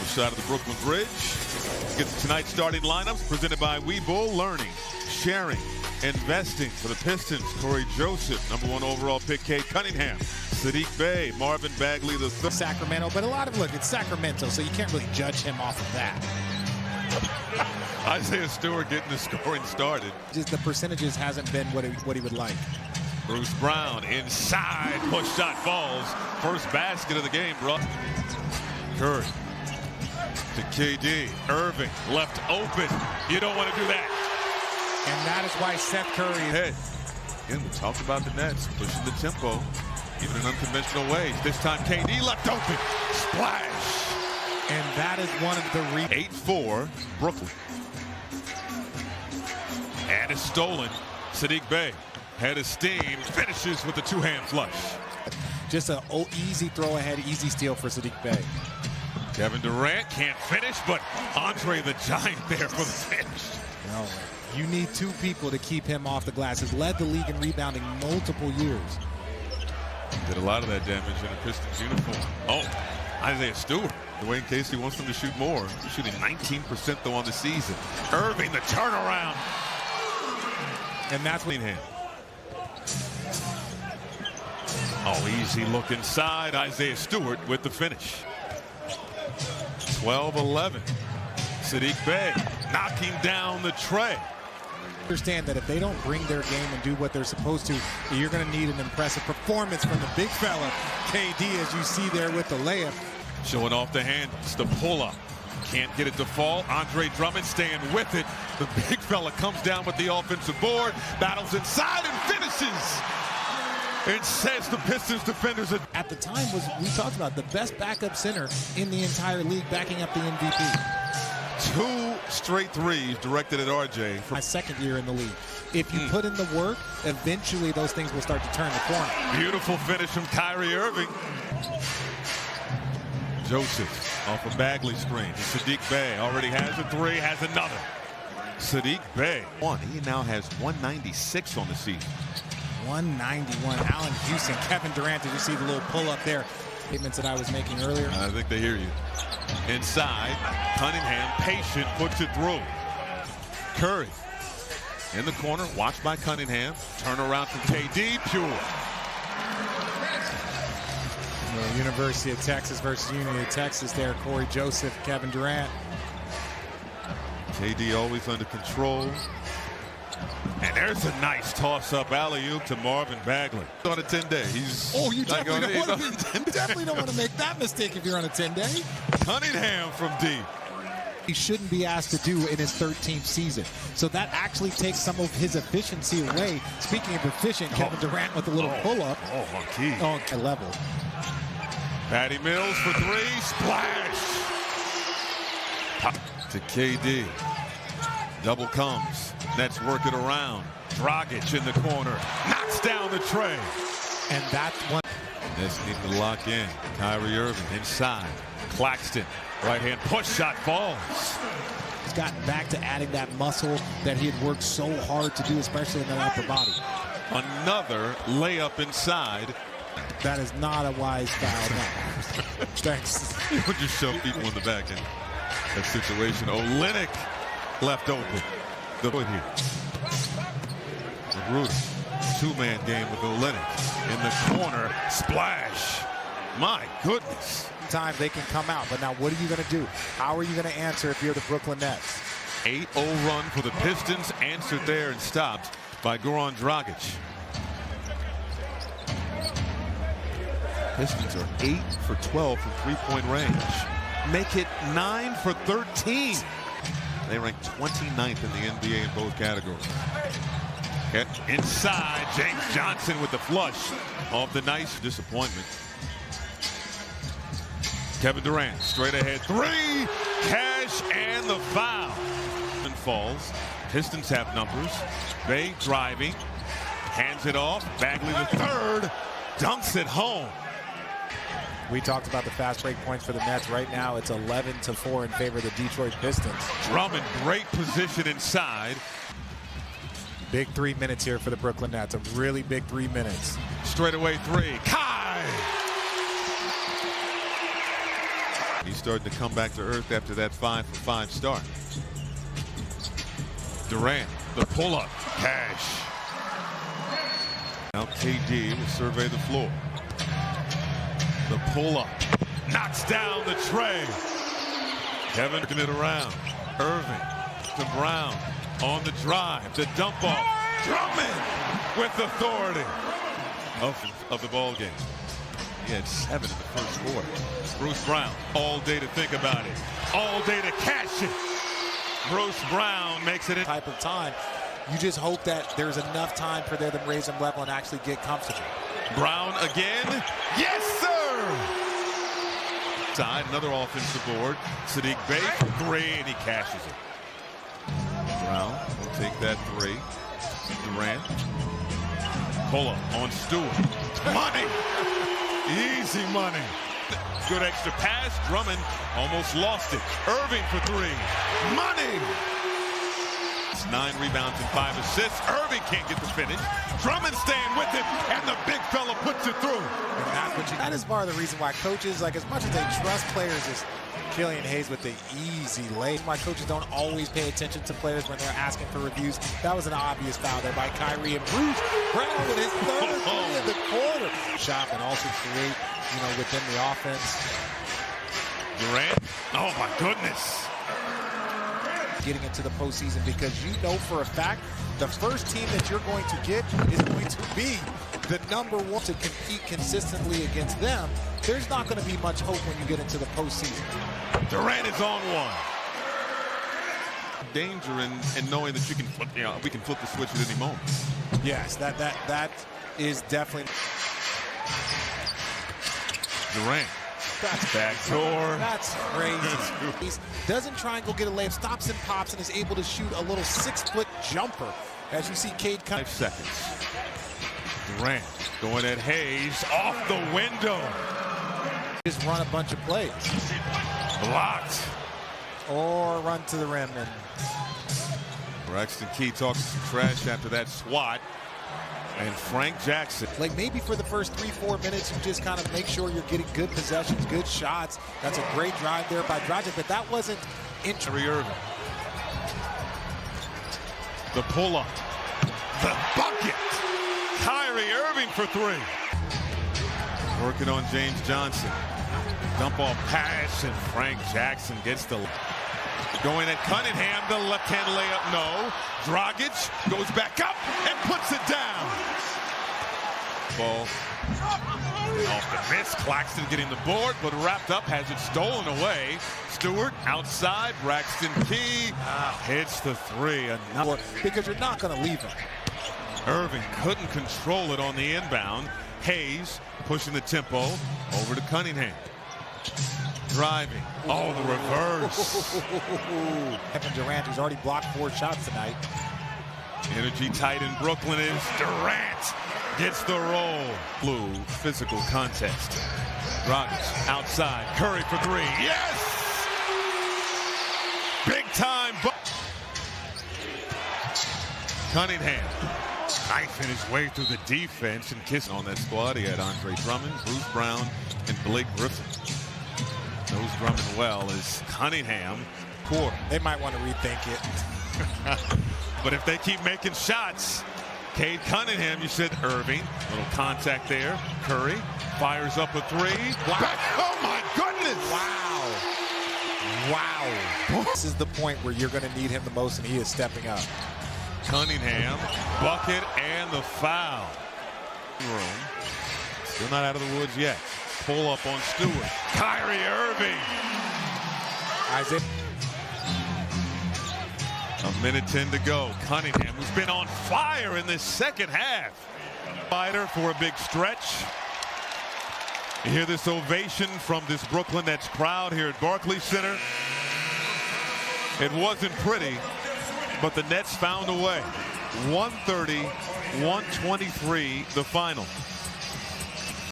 Side of the Brooklyn Bridge. Get to tonight's starting lineups presented by Webull. Learning, sharing, investing for the Pistons. Corey Joseph, #1 overall pick. Cade Cunningham, Saddiq Bey, Marvin Bagley III. Sacramento, but look, it's Sacramento, so you can't really judge him off of that. Isaiah Stewart getting the scoring started. Just the percentages hasn't been what he would like. Bruce Brown inside, push shot falls. First basket of the game brought. Curry to KD. Irving left open. You don't want to do that. And that is why Seth Curry Hey, again, we talked about the Nets pushing the tempo, even in unconventional ways. This time KD left open. Splash. And that is one of the 8-4 Brooklyn. And it's stolen. Saddiq Bey, head of steam, finishes with the two-hand flush. Just an easy throw ahead, easy steal for Saddiq Bey. Kevin Durant can't finish, but Andre the Giant there for the finish. No, you need two people to keep him off the glass. Has led the league in rebounding multiple years. Did a lot of that damage in a Pistons uniform. Oh, Isaiah Stewart. Dwayne Casey wants them to shoot more. He's shooting 19% though on the season. Irving, the turnaround. And that's what hand. Oh, easy look inside. Isaiah Stewart with the finish. 12-11. Saddiq Bey knocking down the tray. Understand that if they don't bring their game and do what they're supposed to, you're going to need an impressive performance from the big fella, KD, as you see there with the layup. Showing off the handles, the pull-up. Can't get it to fall. Andre Drummond staying with it. The big fella comes down with the offensive board, battles inside and finishes. It says the Pistons defenders are... At the time, we talked about the best backup center in the entire league, backing up the MVP. 2 straight threes directed at RJ. My second year in the league. If you put in the work, eventually those things will start to turn the corner. Beautiful finish from Kyrie Irving. Joseph off a Bagley screen. Saddiq Bey already has a three, has another. Saddiq Bey. He now has 196 on the season. 191. Allen Houston, Kevin Durant. Did you see the little pull-up there? Statements that I was making earlier. I think they hear you. Inside, Cunningham, patient, puts it through. Curry in the corner, watched by Cunningham. Turnaround from KD, pure. University of Texas versus Union of Texas there. Corey Joseph, Kevin Durant. KD always under control. And there's a nice toss-up alley-oop to Marvin Bagley. On a 10-day. You definitely don't want to make that mistake if you're on a 10-day. Cunningham from deep. He shouldn't be asked to do in his 13th season. So that actually takes some of his efficiency away. Speaking of efficient, Kevin Durant with a little pull-up. On key. On a level. Patty Mills for three. Splash. To KD. Double comes. Nets work it around. Dragic in the corner. Knocks down the tray. And that's one. Nets need to lock in. Kyrie Irving inside. Claxton. Right hand push shot falls. He's gotten back to adding that muscle that he had worked so hard to do, especially in the upper body. Another layup inside. That is not a wise foul. No. Thanks. You would just shove people in the back in that situation. Olynyk left open. The foot here. Magruder. Two-man game with Olynyk in the corner. Splash. My goodness. Time they can come out, but now what are you going to do? How are you going to answer if you're the Brooklyn Nets? 8-0 run for the Pistons. Answered there and stopped by Goran Dragic. Pistons are 8 for 12 from three-point range. Make it 9 for 13. They rank 29th in the NBA in both categories. Inside, James Johnson with the flush off the nice disappointment. Kevin Durant, straight ahead, three, cash, and the foul. And falls. Pistons have numbers. Bey driving, hands it off. Bagley the third, dunks it home. We talked about the fast break points for the Nets. Right now, it's 11-4 in favor of the Detroit Pistons. Drummond, great position inside. Big 3 minutes here for the Brooklyn Nets. A really big 3 minutes. Straight away three. Kai! He's starting to come back to earth after that 5-for-5 start. Durant, the pull-up, cash. Now KD will survey the floor. The pull-up, knocks down the tray. Kevin working it around. Irving to Brown on the drive. The dump off. Drummond with authority of the ball game. He had 7 in the first quarter. Bruce Brown, all day to think about it. All day to cash it. Bruce Brown makes it in type of time. You just hope that there's enough time for them to raise them level and actually get comfortable. Brown again. Yes, sir! Side, another offensive board. Sadiq Bey for 3, and he cashes it. Brown will take that 3. Durant. Pull-up on Stewart. Money! Easy money. Good extra pass. Drummond almost lost it. Irving for 3. Money! 9 rebounds and 5 assists. Irving can't get the finish. Drummond staying with it, and the big fella puts it through. And that is part of the reason why coaches, like as much as they trust players as Killian Hayes with the easy lay, why coaches don't always pay attention to players when they're asking for reviews. That was an obvious foul there by Kyrie, and Bruce Brown with his third three in the quarter. Shot and also create, within the offense. Durant, oh my goodness. Getting into the postseason, because you know for a fact the first team that you're going to get is going to be the #1 to compete consistently against them. There's not going to be much hope when you get into the postseason. Durant is on one. Danger in knowing that you can flip, we can flip the switch at any moment. Yes, that is definitely. Durant. That's backdoor. That's crazy. He doesn't try and go get a layup, stops and pops, and is able to shoot a little 6-foot jumper. As you see, Cade 5 seconds. Durant going at Hayes off the window. Just run a bunch of plays. Blocked. Or run to the rim. And Braxton Key talking some trash after that swat. And Frank Jackson. Like maybe for the first 3-4 minutes, you just kind of make sure you're getting good possessions, good shots. That's a great drive there by Dragic, but that wasn't Kyrie Irving. The pull-up. The bucket. Kyrie Irving for 3. Working on James Johnson. Dump off pass, and Frank Jackson gets the... Going at Cunningham, the left-hand layup, no. Dragic goes back up and puts it down. Ball off the miss. Claxton getting the board, but wrapped up, has it stolen away. Stewart outside. Braxton Key hits the 3. Because you're not going to leave him. Irving couldn't control it on the inbound. Hayes pushing the tempo over to Cunningham. Driving. Oh, the reverse. Kevin Durant, who's already blocked 4 shots tonight. Energy tight in Brooklyn is Durant. Gets the roll. Blue physical contest. Dragic outside. Curry for 3. Yes! Big time. Cunningham knifing his way through the defense and kissing on that squad. He had Andre Drummond, Bruce Brown, and Blake Griffin. Knows Drummond well is Cunningham. Poor. They might want to rethink it. But if they keep making shots, Cade Cunningham, you said Irving. Little contact there. Curry fires up a 3. Wow. Oh my goodness! Wow. This is the point where you're going to need him the most, and he is stepping up. Cunningham, bucket, and the foul. Still not out of the woods yet. Pull up on Stewart. Kyrie Irving. Isaac. 1:10 to go. Cunningham, who's been on fire in this second half. Fighter for a big stretch. You hear this ovation from this Brooklyn Nets crowd here at Barclays Center. It wasn't pretty, but the Nets found a way. 130-123 the final.